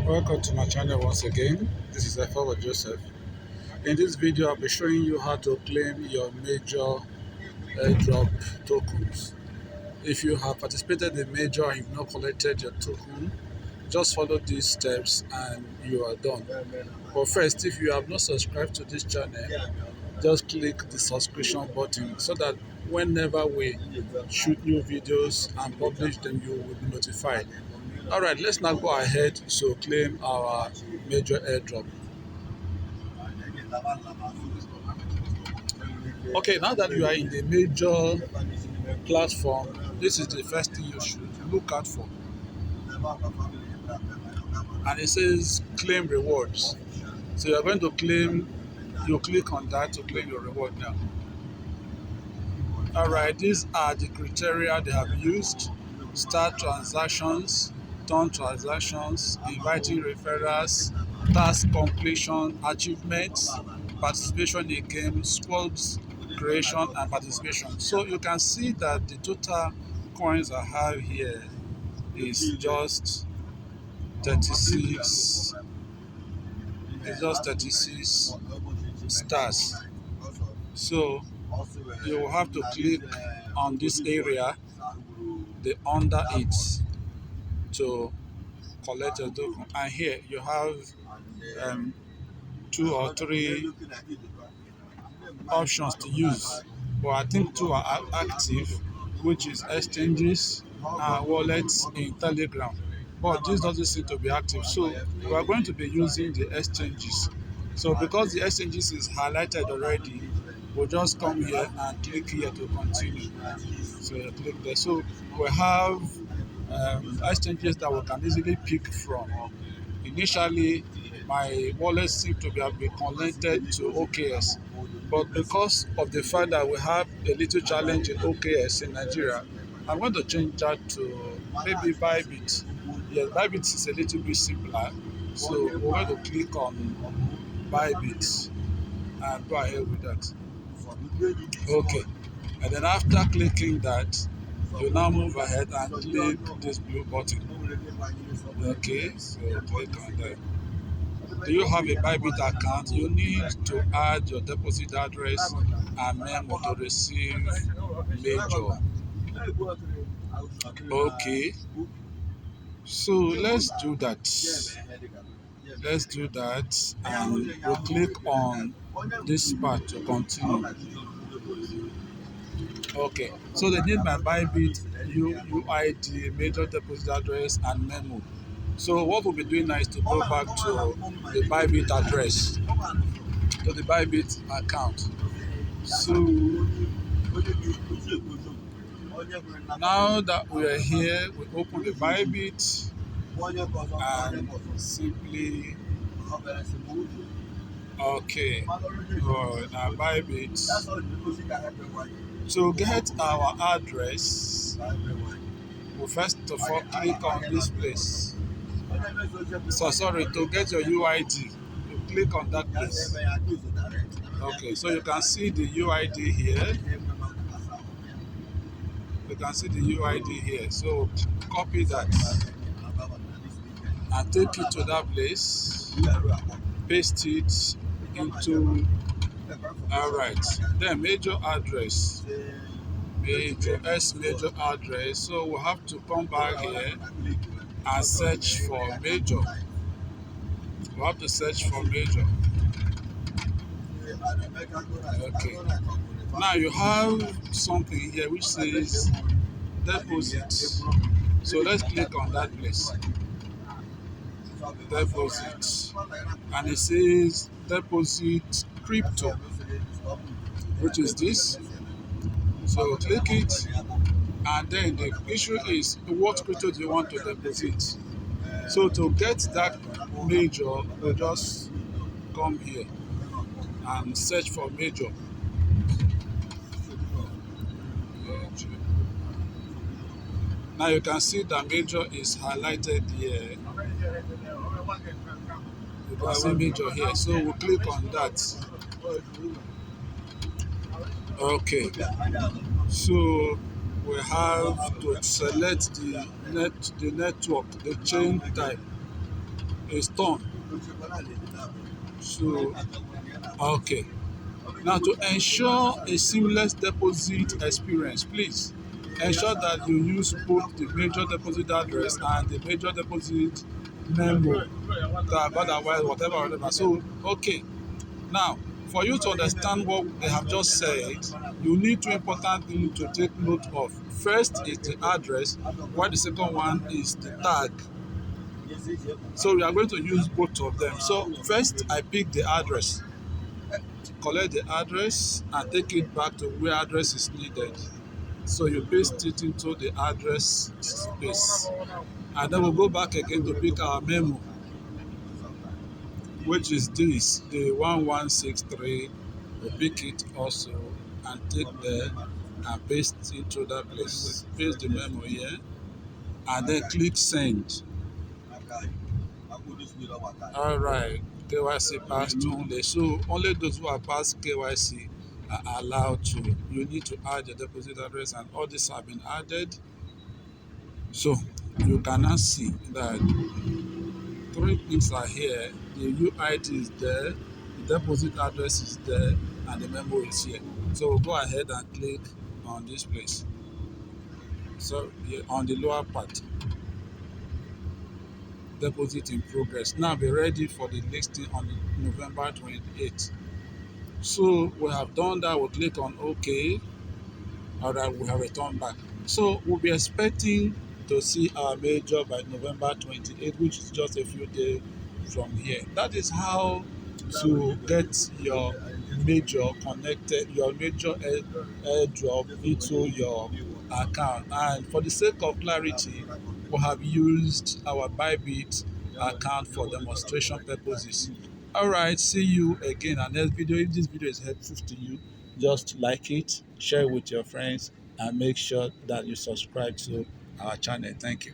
Welcome to my channel once again. This is Efewa Joseph. In this video, I'll be showing you how to claim your major airdrop tokens. If you have participated in major and you've not collected your token, just follow these steps and you are done. But first, if you have not subscribed to this channel, just click the subscription button so that whenever we shoot new videos and publish them, you will be notified. All right, let's now go ahead to claim our major airdrop. Okay, now that you are in the major platform, this is the first thing you should look out for. And it says claim rewards. So you're going to claim, you click on that to claim your reward now. All right, these are the criteria they have used: start transactions, turn transactions, inviting referrals, task completion, achievements, participation in games, squads creation, and participation. So you can see that the total coins I have here is just 36. It's just 36 stars. So you will have to click on this area, the under it, to collect your token. And here you have 2 or 3 options to use, but I think 2 are active, which is exchanges and wallets in Telegram. But this doesn't seem to be active, so we are going to be using the exchanges. So because the exchanges is highlighted already, we'll just come here and click here to continue. So you click there. So we have exchanges that we can easily pick from. Initially, my wallet seemed to have been connected to OKS, but because of the fact that we have a little challenge in OKS in Nigeria, I'm going to change that to maybe Bybit. Yes, Bybit is a little bit simpler, so we're going to click on Bybit and go ahead with that. Okay, and then after clicking that, you now move ahead and click this blue button. Okay, so click on that. Do you have a Bybit account? You need to add your deposit address and memo to receive major. Okay, so let's do that. Let's do that, and we'll click on this part to continue. Okay, so they need my Bybit UID, major deposit address, and memo. So what we'll be doing now is to go back to the Bybit address, to the Bybit account. So now that we are here, we open the Bybit and simply okay. Now Bybit. To get our address, we first of all click on this place. So sorry, to get your UID, you click on that place. Okay, so you can see the UID here. You can see the UID here. So copy that and take it to that place. Paste it into. All right. Then major address. Major address. So we'll have to come back here and search for major. We'll have to search for major. Okay. Now you have something here which says deposit. So let's click on that place. Deposit. And it says deposit crypto, which is this. So click it, and then the issue is what crypto do you want to deposit. So to get that major, we'll just come here and search for major. Now you can see that major is highlighted here. You can see major here, so we'll click on that. Okay, so we have to select the network, the chain type. is done. So, okay. Now, to ensure a seamless deposit experience, please ensure that you use both the major deposit address and the major deposit memo, that otherwise, whatever. So, okay. Now, for you to understand what they have just said, you need two important things to take note of. First is the address, while the second one is the tag. So we are going to use both of them. So first, I pick the address, collect the address, and take it back to where address is needed. So you paste it into the address space, and then we'll go back again to pick our memo, which is this, the 1163. We pick it also and take there and paste into that place. Paste the memo here and then click send. All right, KYC passed only. So only those who have passed KYC are allowed to. You need to add your deposit address, and all these have been added. So you can now see that three things are here. The UID is there, the deposit address is there, and the memo is here. So we'll go ahead and click on this place. So yeah, on the lower part, deposit in progress. Now be ready for the listing on November 28th. So we have done that. We'll click on OK. All right, we have returned back. So we'll be expecting to see our major by November 28th, which is just a few days from here. That is how to get your major connected, your major airdrop into your account. And for the sake of clarity, we have used our Bybit account for demonstration purposes. All right, see you again in our next video. If this video is helpful to you, just like it, share it with your friends, and make sure that you subscribe to our channel. Thank you.